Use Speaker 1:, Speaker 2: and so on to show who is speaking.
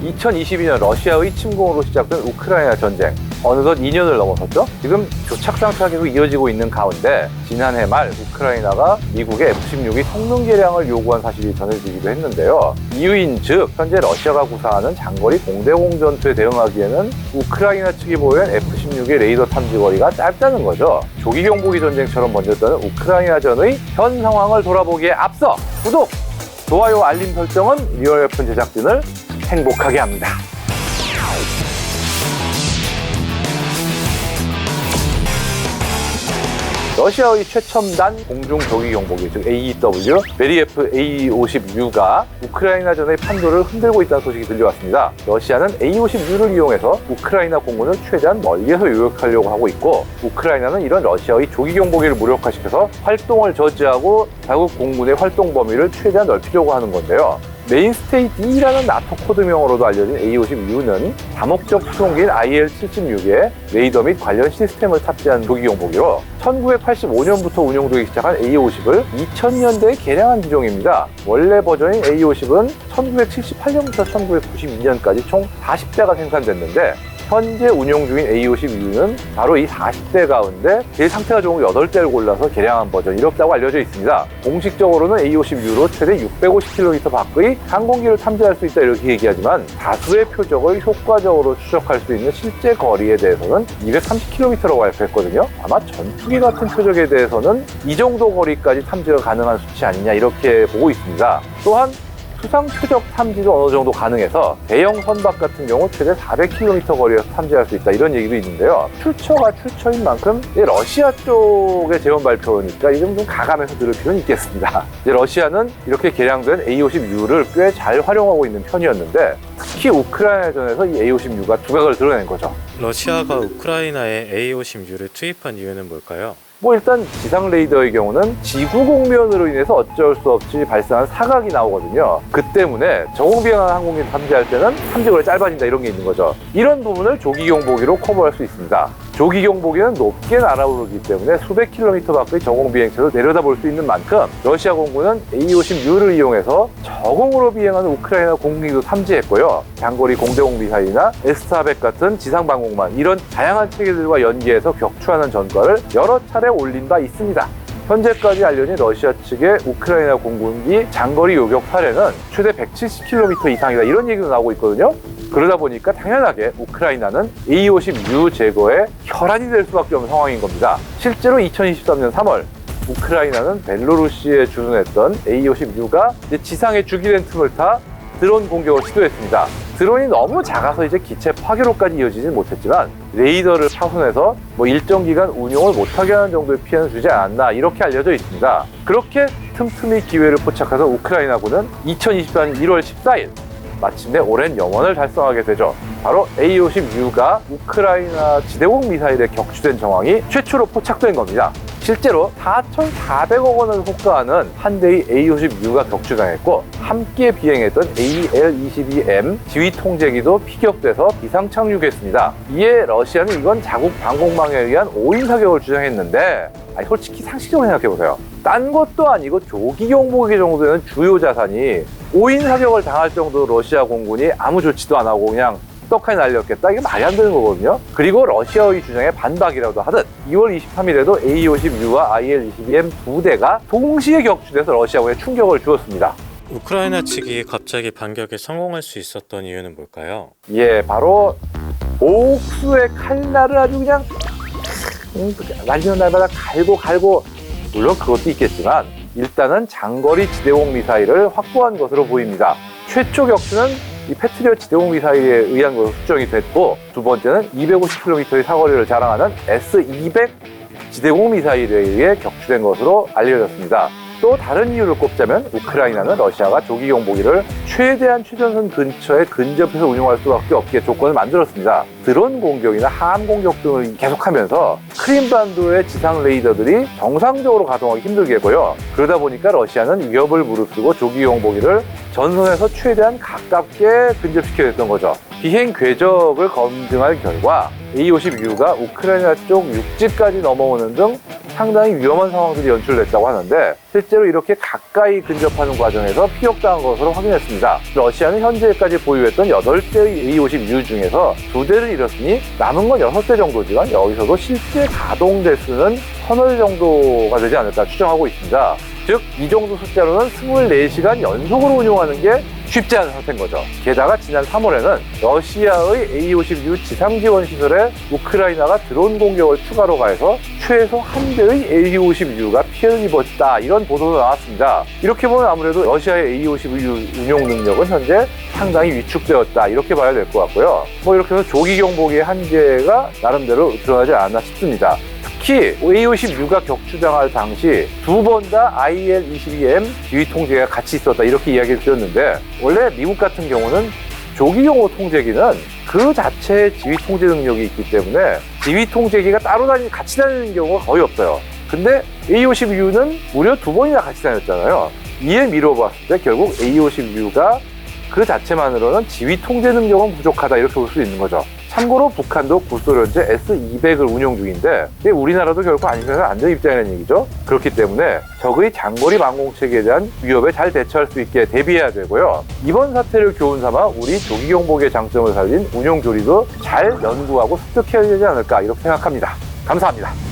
Speaker 1: 2022년 러시아의 침공으로 시작된 우크라이나 전쟁. 어느덧 2년을 넘어섰죠. 지금 교착 상태가 계속 이어지고 있는 가운데 지난해 말 우크라이나가 미국의 F-16이 성능 개량을 요구한 사실이 전해지기도 했는데요. 이유인 즉 현재 러시아가 구사하는 장거리 공대공 전투에 대응하기에는 우크라이나 측이 보유한 F-16의 레이더 탐지 거리가 짧다는 거죠. 조기 경보기 전쟁처럼 번졌던 우크라이나전의 현 상황을 돌아보기에 앞서 구독, 좋아요, 알림 설정은 리얼웨폰 제작진을 행복하게 합니다. 러시아의 최첨단 공중 조기 경보기 즉 AEW 베리에프 A-50U가 우크라이나전의 판도를 흔들고 있다는 소식이 들려왔습니다. 러시아는 A-50U를 이용해서 우크라이나 공군을 최대한 멀리에서 요격하려고 하고 있고, 우크라이나는 이런 러시아의 조기 경보기를 무력화시켜서 활동을 저지하고 자국 공군의 활동 범위를 최대한 넓히려고 하는 건데요. 메인스테이-D라는 나토 코드명으로도 알려진 A-50U는 다목적 수송기인 IL-76에 레이더 및 관련 시스템을 탑재한 조기 경보기로 1985년부터 운용되기 시작한 A-50을 2000년대에 개량한 기종입니다. 원래 버전인 A-50은 1978년부터 1992년까지 총 40대가 생산됐는데, 현재 운용 중인 A-50U는 바로 이 40대 가운데 제일 상태가 좋은 8대를 골라서 개량한 버전이라고 알려져 있습니다. 공식적으로는 A-50U로 최대 650km 밖의 항공기를 탐지할 수 있다 이렇게 얘기하지만, 다수의 표적을 효과적으로 추적할 수 있는 실제 거리에 대해서는 230km라고 발표했거든요. 아마 전투기 같은 표적에 대해서는 이 정도 거리까지 탐지가 가능한 수치 아니냐 이렇게 보고 있습니다. 또한 수상 표적 탐지도 어느 정도 가능해서 대형 선박 같은 경우 최대 400km 거리에서 탐지할 수 있다 이런 얘기도 있는데요. 출처가 출처인 만큼 러시아 쪽의 재원 발표니까 이 정도 가감해서 들을 필요는 있겠습니다. 러시아는 이렇게 개량된 A-50U를 꽤 잘 활용하고 있는 편이었는데, 특히 우크라이나전에서 이 A-50U가 두각을 드러낸 거죠.
Speaker 2: 러시아가 우크라이나에 A-50U를 투입한 이유는 뭘까요?
Speaker 1: 일단 지상 레이더의 경우는 지구 공면으로 인해서 어쩔 수 없이 발생한 사각이 나오거든요. 그 때문에 저공 비행하는 항공기를 탐지할 때는 탐지거리가 짧아진다 이런 게 있는 거죠. 이런 부분을 조기 경보기로 커버할 수 있습니다. 조기 경보기는 높게 날아오르기 때문에 수백 킬로미터 밖의 저공 비행체도 내려다볼 수 있는 만큼 러시아 공군은 A-50U를 이용해서 저공으로 비행하는 우크라이나 공군기도 탐지했고요. 장거리 공대공 미사일이나 S-400 같은 지상 방공망 이런 다양한 체계들과 연계해서 격추하는 전과를 여러 차례 올린 바 있습니다. 현재까지 알려진 러시아 측의 우크라이나 공군기 장거리 요격 사례는 최대 170km 이상이다 이런 얘기도 나오고 있거든요. 그러다 보니까 당연하게 우크라이나는 A-50U 제거에 혈안이 될 수밖에 없는 상황인 겁니다. 실제로 2023년 3월 우크라이나는 벨로루시에 주둔했던 A-50U가 지상에 주기된 틈을 타 드론 공격을 시도했습니다. 드론이 너무 작아서 이제 기체 파괴로까지 이어지진 못했지만 레이더를 파손해서 일정 기간 운용을 못하게 하는 정도의 피해는 주지 않았나 이렇게 알려져 있습니다. 그렇게 틈틈이 기회를 포착해서 우크라이나군은 2024년 1월 14일 마침내 오랜 영원을 달성하게 되죠. 바로 A-50U가 우크라이나 지대공 미사일에 격추된 정황이 최초로 포착된 겁니다. 실제로 4,400억 원을 호가하는 한 대의 A-50U가 격추당했고, 함께 비행했던 AL-22M 지휘 통제기도 피격돼서 비상 착륙했습니다. 이에 러시아는 이건 자국 방공망에 의한 오인 사격을 주장했는데, 솔직히 상식적으로 생각해보세요. 딴 것도 아니고 조기 경보기 정도 되는 주요 자산이 오인 사격을 당할 정도로 러시아 공군이 아무 조치도 안 하고 그냥 떡하니 날렸겠다? 이게 말이 안 되는 거거든요. 그리고 러시아의 주장에 반박이라도 하듯 2월 23일에도 A-50U와 IL-22M 두 대가 동시에 격추돼서 러시아군에 충격을 주었습니다.
Speaker 2: 우크라이나 측이 갑자기 반격에 성공할 수 있었던 이유는 뭘까요?
Speaker 1: 바로 옥수의 칼날을 아주 그냥 날리는 날마다 갈고 물론 그것도 있겠지만 일단은 장거리 지대공 미사일을 확보한 것으로 보입니다. 최초 격추는 이 패트리엇 지대공 미사일에 의한 것으로 수정이 됐고, 두 번째는 250km의 사거리를 자랑하는 S-200 지대공 미사일에 의해 격추된 것으로 알려졌습니다. 또 다른 이유를 꼽자면 우크라이나는 러시아가 조기 경보기를 최대한 최전선 근처에 근접해서 운용할 수밖에 없게 조건을 만들었습니다. 드론 공격이나 함 공격 등을 계속하면서 크림반도의 지상 레이더들이 정상적으로 가동하기 힘들게 했고요. 그러다 보니까 러시아는 위협을 무릅쓰고 조기 경보기를 전선에서 최대한 가깝게 근접시켜야 했던 거죠. 비행 궤적을 검증할 결과 A-50U가 우크라이나 쪽 육지까지 넘어오는 등 상당히 위험한 상황들이 연출됐다고 하는데 실제로 이렇게 가까이 근접하는 과정에서 피격당한 것으로 확인했습니다. 러시아는 현재까지 보유했던 8대의 A-50U 중에서 2대를 잃었으니 남은 건 6대 정도지만 여기서도 실제 가동 대수는 서너 대 정도가 되지 않을까 추정하고 있습니다. 즉, 이 정도 숫자로는 24시간 연속으로 운용하는 게 쉽지 않은 상태인 거죠. 게다가 지난 3월에는 러시아의 A-50U 지상 지원 시설에 우크라이나가 드론 공격을 추가로 가해서 최소 1대의 A-50U가 피해를 입었다, 이런 보도도 나왔습니다. 이렇게 보면 아무래도 러시아의 A-50U 운용 능력은 현재 상당히 위축되었다, 이렇게 봐야 될 것 같고요. 이렇게 해서 조기 경보기의 한계가 나름대로 드러나지 않았나 싶습니다. 특히 A-50U가 격추당할 당시 2번 다 IL-22M 지휘 통제가 같이 있었다, 이렇게 이야기를 드렸는데, 원래 미국 같은 경우는 조기 경보 통제기는 그 자체의 지휘 통제 능력이 있기 때문에 지휘 통제기가 따로 같이 다니는 경우가 거의 없어요. 근데 A-50U는 무려 2번이나 같이 다녔잖아요. 이에 미뤄봤을 때 결국 A-50U가 그 자체만으로는 지휘 통제 능력은 부족하다, 이렇게 볼 수 있는 거죠. 참고로 북한도 구소련제 S-200을 운용 중인데 우리나라도 결국 안심해서 안 되는 입장이라는 얘기죠. 그렇기 때문에 적의 장거리 방공체계에 대한 위협에 잘 대처할 수 있게 대비해야 되고요. 이번 사태를 교훈 삼아 우리 조기 경보기의 장점을 살린 운용 조리도 잘 연구하고 습득해야 되지 않을까, 이렇게 생각합니다. 감사합니다.